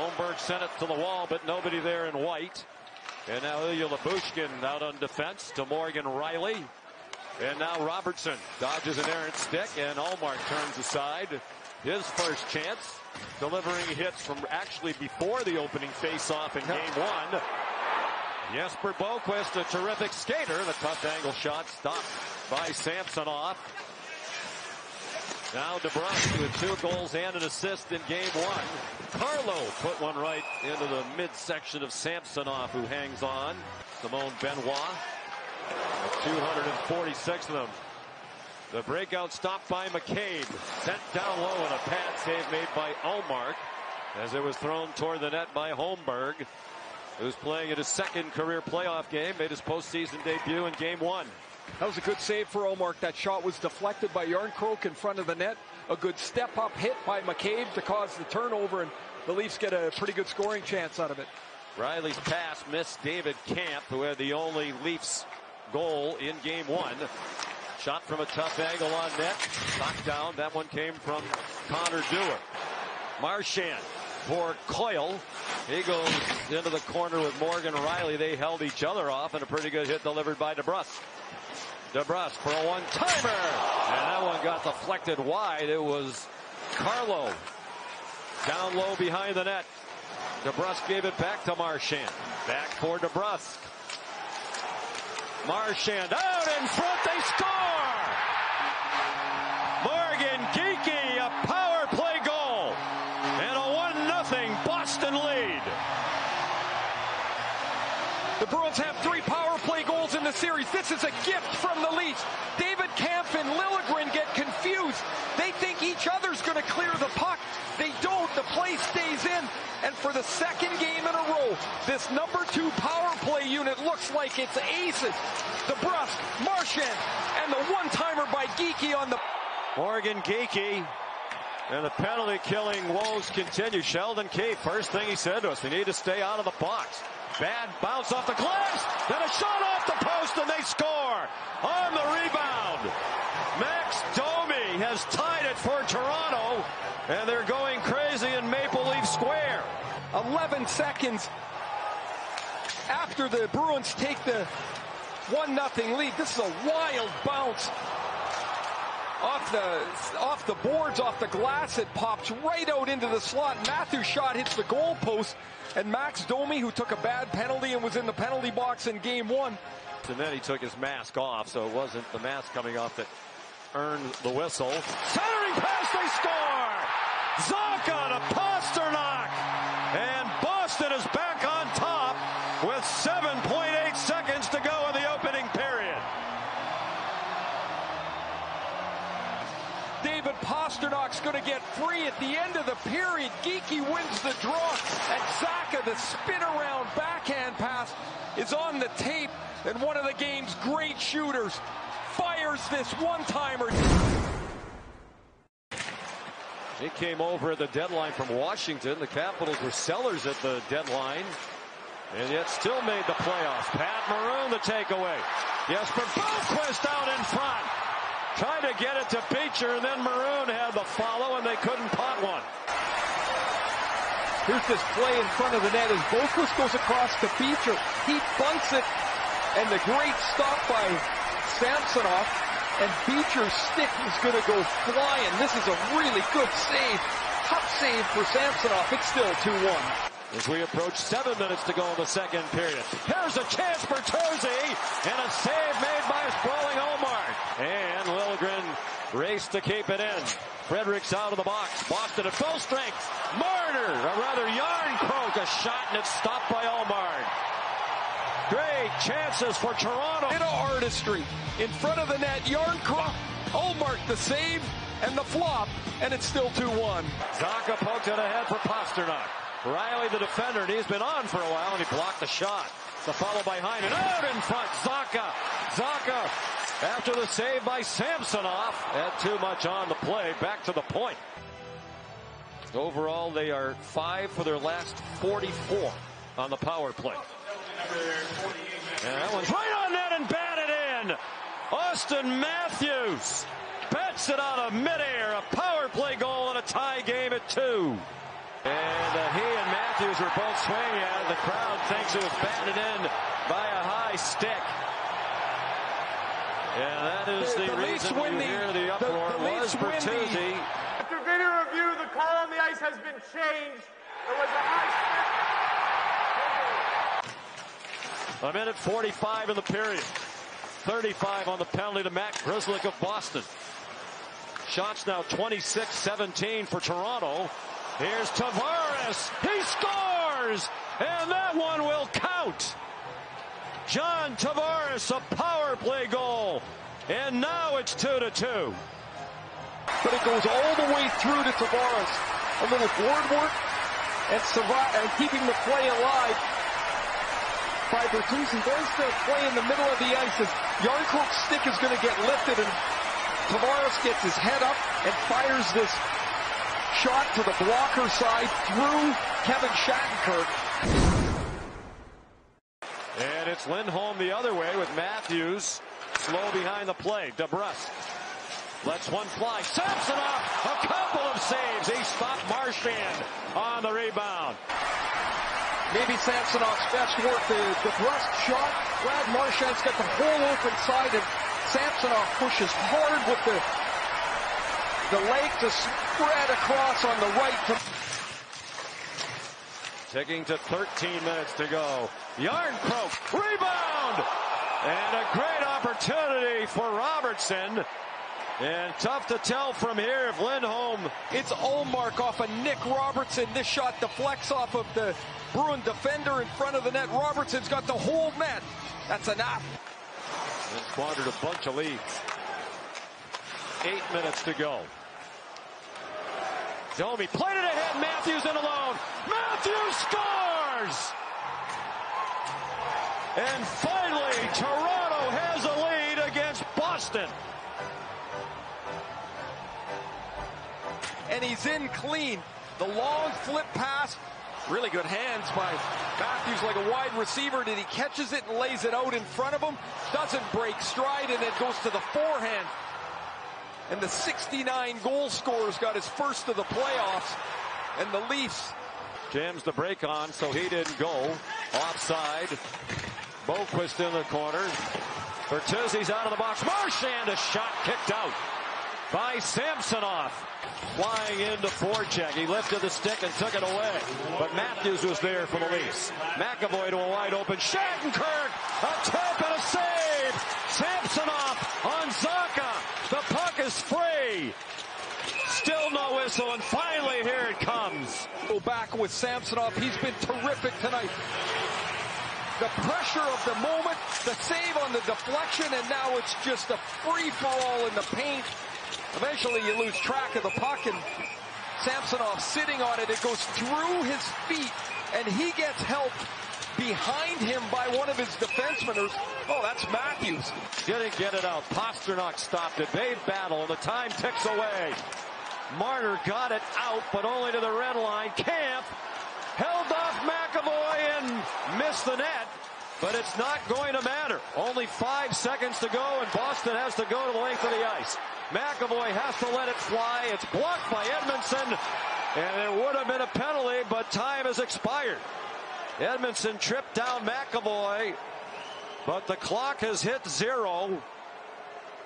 Holmberg sent it to the wall, but nobody there in white. And now Илья Любущкин out on defense to Morgan Riley. And now Robertson dodges an errant stick, and Ullmark turns aside. His first chance, delivering hits from actually before the opening face-off in game one. Jesper Boquist, a terrific skater. The tough angle shot stopped by Samsonov. Now DeBrusk with 2 goals and an assist in game one. Carlo put one right into the midsection of Samsonov, who hangs on. Simone Benoit, 246 of them. The breakout stopped by McCabe. Sent down low and a pad save made by Ullmark as it was thrown toward the net by Holmberg, who's playing in his second career playoff game. Made his postseason debut in game one. That was a good save for Ullmark. That shot was deflected by Järnkrok in front of the net. A good step-up hit by McCabe to cause the turnover, and the Leafs get a pretty good scoring chance out of it. Riley's pass missed David Kampf, who had the only Leafs goal in game one. Shot from a tough angle on net. Knocked down. That one came from Connor Dewar. Marchand for Coyle. He goes into the corner with Morgan Riley. They held each other off, and a pretty good hit delivered by DeBrusk. DeBrusk for a one-timer. And that one got deflected wide. It was Carlo down low behind the net. DeBrusk gave it back to Marchand. Back for DeBrusk. Marchand out in front. They score! Morgan Giki, a power play goal. And a 1-0 Boston lead. The Bruins have 3 power play goals in the series. This is a gift from the Leafs. David Kampf and Liljegren get confused. They think each other's going to clear the puck. They don't. The play stays in. And for the second game in a row, this number 2 power play unit looks like it's aces. DeBrusk, Marchand, and the one-timer by Giki on the... Morgan Giki. And the penalty killing woes continue. Sheldon Keefe, first thing he said to us, we need to stay out of the box. Bad bounce off the glass, then a shot off the post, and they score on the rebound. Max Domi has tied it for Toronto, and they're going crazy in Maple Leaf Square. 11 seconds after the Bruins take the 1-0 lead. This is a wild bounce. Off the boards, off the glass, it pops right out into the slot. Matthew's shot hits the goal post, and Max Domi, who took a bad penalty and was in the penalty box in game one. And then he took his mask off, so it wasn't the mask coming off that earned the whistle. Centering pass, they score! Zacha to Pasternok! And Boston is back on top with 7.8 seconds to go in the opening period. David Pasternak's going to get free at the end of the period. Giki wins the draw, and Zacha, the spin-around backhand pass, is on the tape, and one of the game's great shooters fires this one-timer. He came over at the deadline from Washington. The Capitals were sellers at the deadline, and yet still made the playoffs. Pat Maroon the takeaway. Jesper Boquist out in front. Tried to get it to Beecher, and then Maroon had the follow, and they couldn't pot one. Here's this play in front of the net as Boquist goes across to Beecher. He bunts it, and the great stop by Samsonov, and Beecher's stick is going to go flying. This is a really good save. Tough save for Samsonov. It's still 2-1. As we approach 7 minutes to go in the second period. Here's a chance for Tozy, and a save made by sprawling Ullmark. And Liljegren raced to keep it in. Fredericks out of the box. Boston at full strength. Marner, or rather Järnkrok, a shot, and it's stopped by Ullmark. Great chances for Toronto. Bit of artistry. In front of the net, Järnkrok, Ullmark the save, and the flop, and it's still 2-1. Zacha poked it ahead for Pasternok. Riley, the defender, and he's been on for a while, and he blocked the shot. The follow behind, and out in front, Zacha. Zacha, after the save by Samsonov, had too much on the play. Back to the point. Overall, they are 5 for their last 44 on the power play. And that one's right on net and batted in. Oston Мэттьюs bets it out of midair. A power play goal in a tie game at 2. And he and Matthews were both swinging at it. The crowd thinks it was batted in by a high stick. And that is the reason you hear the uproar was Bertuzzi. After video review, the call on the ice has been changed. There was a high stick. A minute 45 in the period. 35 on the penalty to Matt Grzelcyk of Boston. Shots now 26-17 for Toronto. Here's Tavares. He scores! And that one will count. John Tavares, a power play goal. And now it's 2-2. But it goes all the way through to Tavares. A little board work and keeping the play alive by Bertuzzi. There's the play in the middle of the ice. Yarncroke's stick is going to get lifted, and Tavares gets his head up and fires this shot to the blocker side through Kevin Shattenkirk. And it's Lindholm the other way with Matthews slow behind the play. DeBrusk lets one fly. Samsonov, a couple of saves. He stopped Marchand on the rebound. Maybe Samsonov's best work. The DeBrusk shot. Brad Marchand's got the whole open side, and Samsonov pushes hard with the leg to spread across on the right. Taking to 13 minutes to go. Yarncroke, rebound! And a great opportunity for Robertson. And tough to tell from here if Lindholm. It's Ullmark off of Nick Robertson. This shot deflects off of the Bruin defender in front of the net. Robertson's got the whole net. That's enough. And squandered a bunch of leads. 8 minutes to go. Domi played it ahead. Matthews in alone. Matthews scores! And finally, Toronto has a lead against Boston. And he's in clean. The long flip pass. Really good hands by Matthews like a wide receiver. And he catches it and lays it out in front of him. Doesn't break stride, and it goes to the forehand. And the 69 goal scorer's got his first of the playoffs. And the Leafs. Jams the break on, so he didn't go. Offside. Boquist in the corner. Bertuzzi's out of the box. Marchand, a shot kicked out by Samsonov. Flying into forecheck. He lifted the stick and took it away. But Matthews was there for the Leafs. McAvoy to a wide open. Shattenkirk, a tap and a save. Samsonov on Zacha. The puck is free. Still no whistle, and finally here it comes. Go back with Samsonov. He's been terrific tonight. The pressure of the moment, the save on the deflection, and now it's just a free-for-all in the paint. Eventually you lose track of the puck, and Samsonov sitting on it. It goes through his feet, and he gets helped behind him by one of his defensemen. Oh, that's Matthews. Didn't get it out. Pasternok stopped it. They battle, and the time ticks away. Marner got it out, but only to the red line. Camp held off McAvoy and missed the net, but it's not going to matter. Only 5 seconds to go, and Boston has to go to the length of the ice. McAvoy has to let it fly. It's blocked by Edmondson, and there would have been a penalty, but time has expired. Edmondson tripped down McAvoy, but the clock has hit 0.